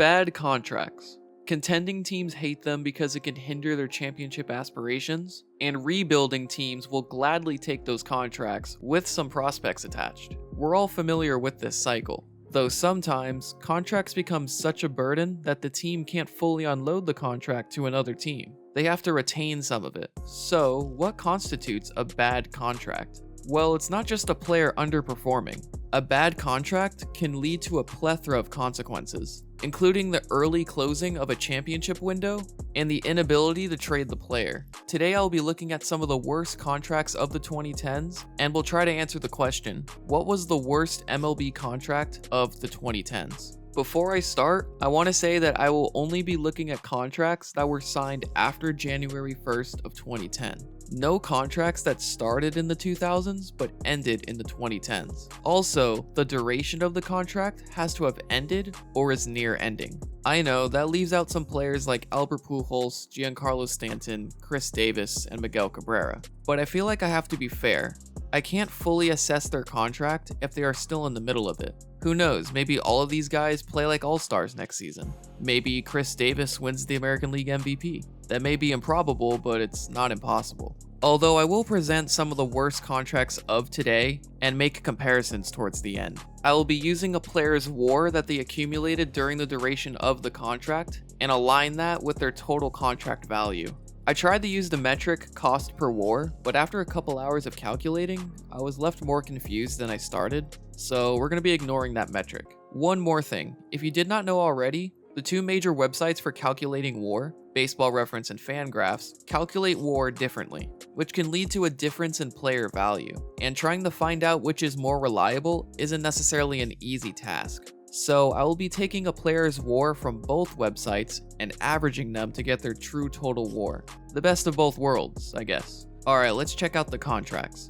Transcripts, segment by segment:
Bad contracts. Contending teams hate them because it can hinder their championship aspirations, and rebuilding teams will gladly take those contracts with some prospects attached. We're all familiar with this cycle, though sometimes contracts become such a burden that the team can't fully unload the contract to another team. They have to retain some of it. So, what constitutes a bad contract? Well, it's not just a player underperforming. A bad contract can lead to a plethora of consequences, including the early closing of a championship window and the inability to trade the player. Today I'll be looking at some of the worst contracts of the 2010s, and we'll try to answer the question, what was the worst MLB contract of the 2010s? Before I start, I want to say that I will only be looking at contracts that were signed after January 1st of 2010. No contracts that started in the 2000s but ended in the 2010s. Also, the duration of the contract has to have ended or is near ending. I know that leaves out some players like Albert Pujols, Giancarlo Stanton, Chris Davis, and Miguel Cabrera, but I feel like I have to be fair. I can't fully assess their contract if they are still in the middle of it. Who knows, maybe all of these guys play like all-stars next season. Maybe Chris Davis wins the American League MVP. That may be improbable, but it's not impossible. Although I will present some of the worst contracts of today and make comparisons towards the end. I will be using a player's WAR that they accumulated during the duration of the contract and align that with their total contract value. I tried to use the metric cost per WAR, but after a couple hours of calculating, I was left more confused than I started, so we're going to be ignoring that metric. One more thing, if you did not know already, the two major websites for calculating WAR, Baseball Reference and Fangraphs, calculate WAR differently, which can lead to a difference in player value, and trying to find out which is more reliable isn't necessarily an easy task. So I will be taking a player's WAR from both websites and averaging them to get their true total WAR. The best of both worlds, I guess. Alright, let's check out the contracts.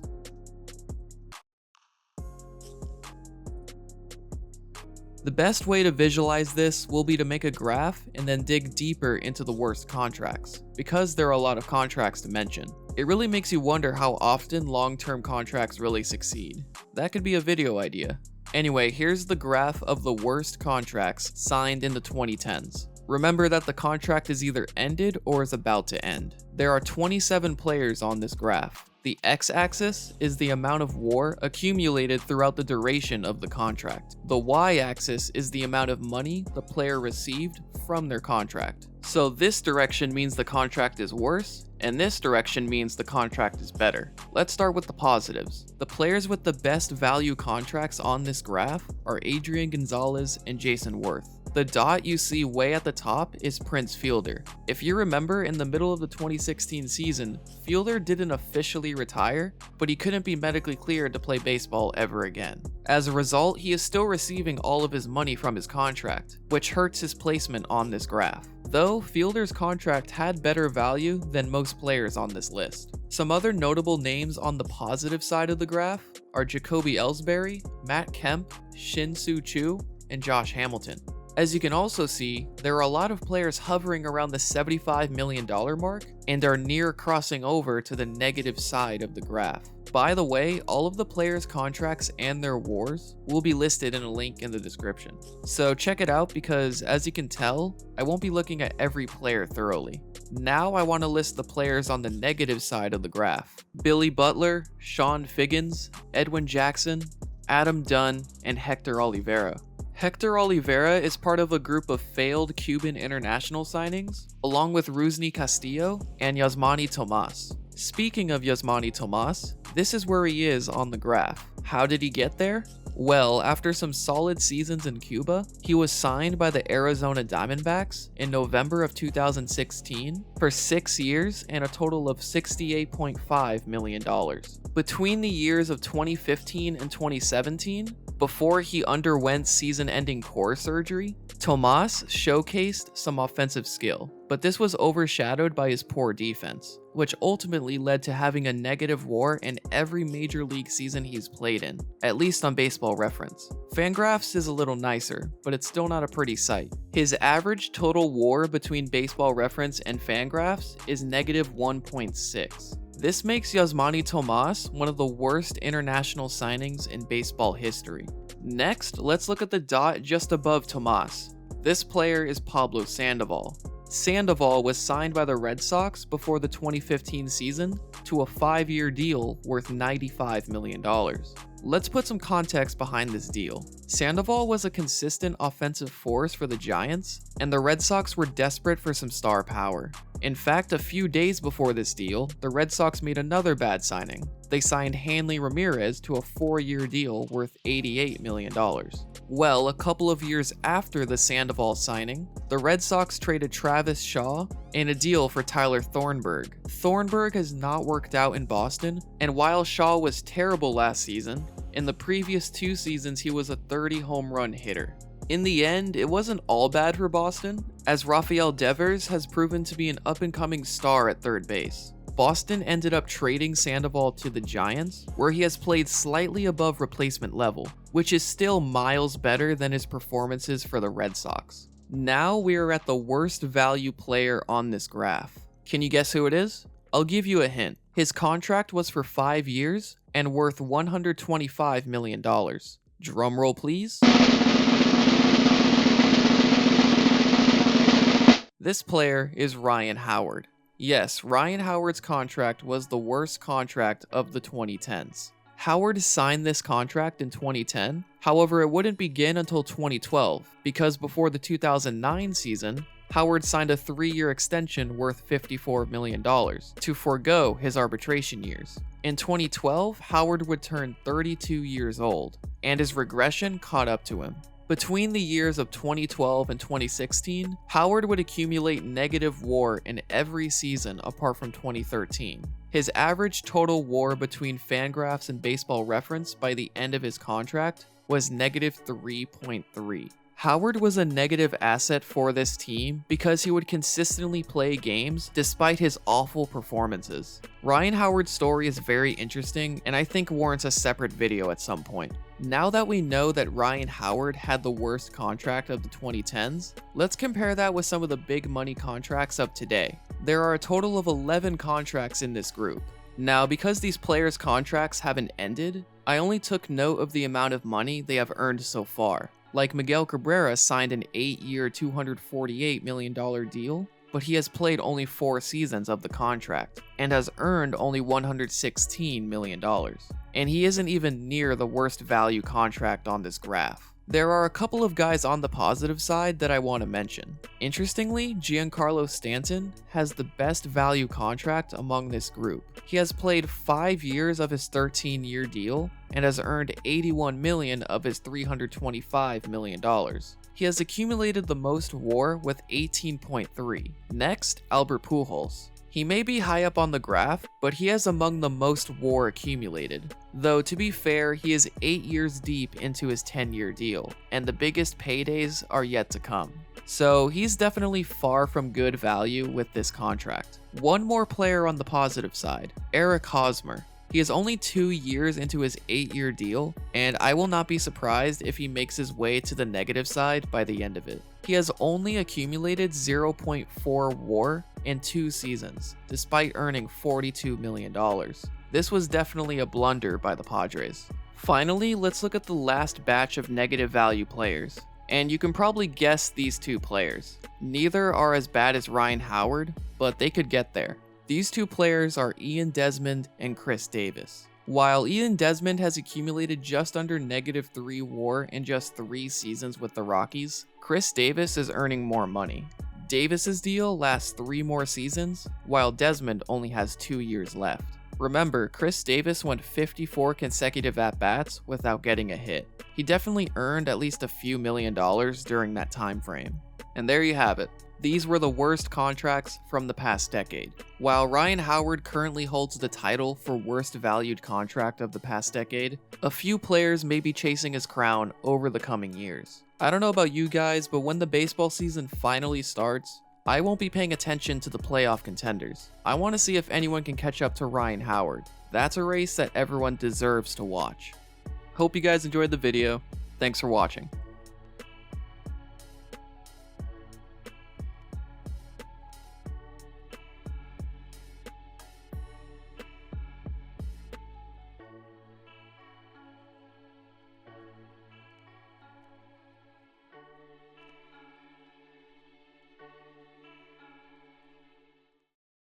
The best way to visualize this will be to make a graph and then dig deeper into the worst contracts, because there are a lot of contracts to mention. It really makes you wonder how often long-term contracts really succeed. That could be a video idea. Anyway, here's the graph of the worst contracts signed in the 2010s. Remember that the contract is either ended or is about to end. There are 27 players on this graph. The x-axis is the amount of WAR accumulated throughout the duration of the contract. The y-axis is the amount of money the player received from their contract. So this direction means the contract is worse, and this direction means the contract is better. Let's start with the positives. The players with the best value contracts on this graph are Adrian Gonzalez and Jason Worth. The dot you see way at the top is Prince Fielder. If you remember, in the middle of the 2016 season, Fielder didn't officially retire, but he couldn't be medically cleared to play baseball ever again. As a result, he is still receiving all of his money from his contract, which hurts his placement on this graph. Though, Fielder's contract had better value than most players on this list. Some other notable names on the positive side of the graph are Jacoby Ellsbury, Matt Kemp, Shin-Soo Choo, and Josh Hamilton. As you can also see, there are a lot of players hovering around the $75 million mark and are near crossing over to the negative side of the graph. By the way, all of the players' contracts and their WARs will be listed in a link in the description. So check it out because, as you can tell, I won't be looking at every player thoroughly. Now I want to list the players on the negative side of the graph. Billy Butler, Sean Figgins, Edwin Jackson, Adam Dunn, and Hector Olivera. Hector Olivera is part of a group of failed Cuban international signings, along with Rusney Castillo and Yasmani Tomas. Speaking of Yasmani Tomas, this is where he is on the graph. How did he get there? Well, after some solid seasons in Cuba, he was signed by the Arizona Diamondbacks in November of 2016 for 6 years and a total of $68.5 million. Between the years of 2015 and 2017, before he underwent season-ending core surgery, Tomas showcased some offensive skill, but this was overshadowed by his poor defense, which ultimately led to having a negative WAR in every major league season he's played in, at least on Baseball Reference. Fangraphs is a little nicer, but it's still not a pretty sight. His average total WAR between Baseball Reference and Fangraphs is negative 1.6. This makes Yasmani Tomas one of the worst international signings in baseball history. Next, let's look at the dot just above Tomas. This player is Pablo Sandoval. Sandoval was signed by the Red Sox before the 2015 season to a 5-year deal worth $95 million. Let's put some context behind this deal. Sandoval was a consistent offensive force for the Giants, and the Red Sox were desperate for some star power. In fact, a few days before this deal, the Red Sox made another bad signing. They signed Hanley Ramirez to a 4-year deal worth $88 million. Well, a couple of years after the Sandoval signing, the Red Sox traded Travis Shaw in a deal for Tyler Thornburg. Thornburg has not worked out in Boston, and while Shaw was terrible last season, in the previous 2 seasons he was a 30 home run hitter. In the end, it wasn't all bad for Boston, as Rafael Devers has proven to be an up-and-coming star at third base. Boston ended up trading Sandoval to the Giants, where he has played slightly above replacement level, which is still miles better than his performances for the Red Sox. Now we are at the worst value player on this graph. Can you guess who it is? I'll give you a hint. His contract was for 5 years and worth $125 million. Drumroll please. This player is Ryan Howard. Yes, Ryan Howard's contract was the worst contract of the 2010s. Howard signed this contract in 2010, however it wouldn't begin until 2012, because before the 2009 season, Howard signed a 3-year extension worth $54 million to forego his arbitration years. In 2012, Howard would turn 32 years old, and his regression caught up to him. Between the years of 2012 and 2016, Howard would accumulate negative WAR in every season apart from 2013. His average total WAR between Fangraphs and Baseball Reference by the end of his contract was negative 3.3. Howard was a negative asset for this team because he would consistently play games despite his awful performances. Ryan Howard's story is very interesting and I think warrants a separate video at some point. Now that we know that Ryan Howard had the worst contract of the 2010s, let's compare that with some of the big money contracts of today. There are a total of 11 contracts in this group. Now, because these players' contracts haven't ended, I only took note of the amount of money they have earned so far. Like Miguel Cabrera signed an 8-year, $248 million deal, but he has played only 4 seasons of the contract, and has earned only $116 million. And he isn't even near the worst value contract on this graph. There are a couple of guys on the positive side that I want to mention. Interestingly, Giancarlo Stanton has the best value contract among this group. He has played 5 years of his 13-year deal and has earned $81 million of his $325 million. He has accumulated the most WAR with 18.3. Next, Albert Pujols. He may be high up on the graph, but he has among the most WAR accumulated. Though to be fair, he is 8 years deep into his 10-year deal, and the biggest paydays are yet to come. So he's definitely far from good value with this contract. One more player on the positive side, Eric Hosmer. He is only 2 years into his 8-year deal, and I will not be surprised if he makes his way to the negative side by the end of it. He has only accumulated 0.4 WAR in 2 seasons, despite earning $42 million. This was definitely a blunder by the Padres. Finally, let's look at the last batch of negative value players. And you can probably guess these 2 players. Neither are as bad as Ryan Howard, but they could get there. These 2 players are Ian Desmond and Chris Davis. While Ian Desmond has accumulated just under negative 3 WAR in just 3 seasons with the Rockies, Chris Davis is earning more money. Davis's deal lasts 3 more seasons, while Desmond only has 2 years left. Remember, Chris Davis went 54 consecutive at-bats without getting a hit. He definitely earned at least a few $1 million during that time frame. And there you have it. These were the worst contracts from the past decade. While Ryan Howard currently holds the title for worst valued contract of the past decade, a few players may be chasing his crown over the coming years. I don't know about you guys, but when the baseball season finally starts, I won't be paying attention to the playoff contenders. I want to see if anyone can catch up to Ryan Howard. That's a race that everyone deserves to watch. Hope you guys enjoyed the video. Thanks for watching.